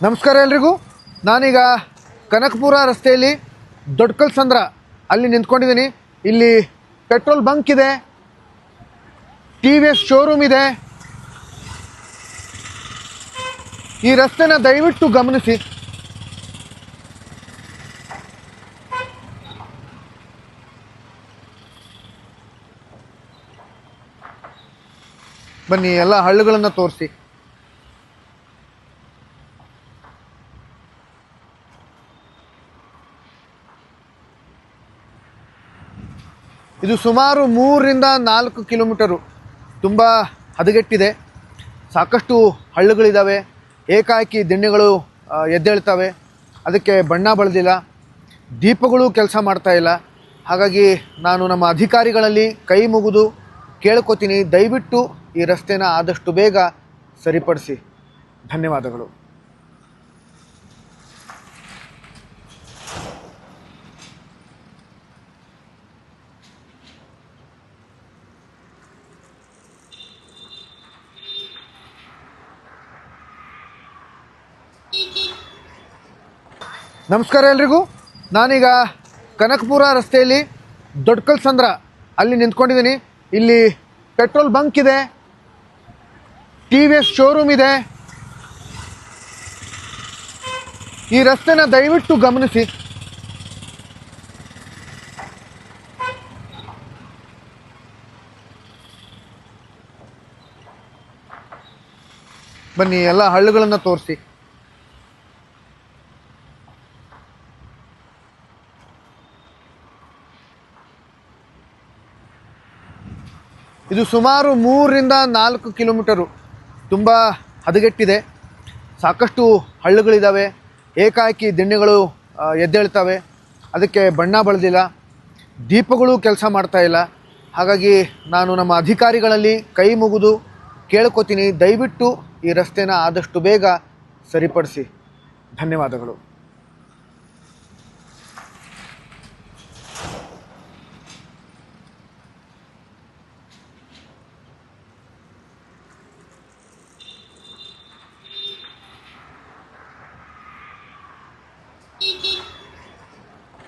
ನಮಸ್ಕಾರ ಎಲ್ರಿಗೂ. ನಾನೀಗ ಕನಕಪುರ ರಸ್ತೆಯಲ್ಲಿ ದೊಡ್ಡಕಲ್ಸಂದ್ರ ಅಲ್ಲಿ ನಿಂತ್ಕೊಂಡಿದ್ದೀನಿ. ಇಲ್ಲಿ ಪೆಟ್ರೋಲ್ ಬಂಕ್ ಇದೆ, TVS ಶೋರೂಮ್ ಇದೆ. ಈ ರಸ್ತೆನ ದಯವಿಟ್ಟು ಗಮನಿಸಿ. ಬನ್ನಿ ಎಲ್ಲ ಹಳ್ಳಿಗಳನ್ನು ತೋರಿಸಿ. ಇದು ಸುಮಾರು 3-4 ಕಿಲೋಮೀಟರು. ತುಂಬ ಹದಗೆಟ್ಟಿದೆ. ಸಾಕಷ್ಟು ಹಳ್ಳಿಗಳಿದ್ದಾವೆ. ಏಕಾಏಕಿ ದಿಣ್ಣೆಗಳು ಎದ್ದೇಳ್ತವೆ. ಅದಕ್ಕೆ ಬಣ್ಣ ಬಳಿದಿಲ್ಲ, ದೀಪಗಳು ಕೆಲಸ ಮಾಡ್ತಾ ಇಲ್ಲ. ಹಾಗಾಗಿ ನಾನು ನಮ್ಮ ಅಧಿಕಾರಿಗಳಲ್ಲಿ ಕೈ ಮುಗಿದು ಕೇಳ್ಕೊತೀನಿ, ದಯವಿಟ್ಟು ಈ ರಸ್ತೆನ ಆದಷ್ಟು ಬೇಗ ಸರಿಪಡಿಸಿ. ಧನ್ಯವಾದಗಳು. ನಮಸ್ಕಾರ ಎಲ್ರಿಗೂ. ನಾನೀಗ ಕನಕಪುರ ರಸ್ತೆಯಲ್ಲಿ ದೊಡ್ಡಕಲ್ಸಂದ್ರ ಅಲ್ಲಿ ನಿಂತ್ಕೊಂಡಿದ್ದೀನಿ. ಇಲ್ಲಿ ಪೆಟ್ರೋಲ್ ಬಂಕ್ ಇದೆ, TVS ಶೋರೂಮ್ ಇದೆ. ಈ ರಸ್ತೆನ ದಯವಿಟ್ಟು ಗಮನಿಸಿ. ಬನ್ನಿ ಎಲ್ಲ ಹಳ್ಳಿಗಳನ್ನು ತೋರಿಸಿ. ಇದು ಸುಮಾರು 3-4 ಕಿಲೋಮೀಟರು. ತುಂಬ ಹದಗೆಟ್ಟಿದೆ. ಸಾಕಷ್ಟು ಹಳ್ಳಿಗಳಿದ್ದಾವೆ. ಏಕಾಏಕಿ ದಿಣ್ಣೆಗಳು ಎದ್ದೇಳ್ತವೆ. ಅದಕ್ಕೆ ಬಣ್ಣ ಬಳಿದಿಲ್ಲ, ದೀಪಗಳು ಕೆಲಸ ಮಾಡ್ತಾ ಇಲ್ಲ. ಹಾಗಾಗಿ ನಾನು ನಮ್ಮ ಅಧಿಕಾರಿಗಳಲ್ಲಿ ಕೈ ಮುಗಿದು ಕೇಳ್ಕೊತೀನಿ, ದಯವಿಟ್ಟು ಈ ರಸ್ತೆನ ಆದಷ್ಟು ಬೇಗ ಸರಿಪಡಿಸಿ. ಧನ್ಯವಾದಗಳು.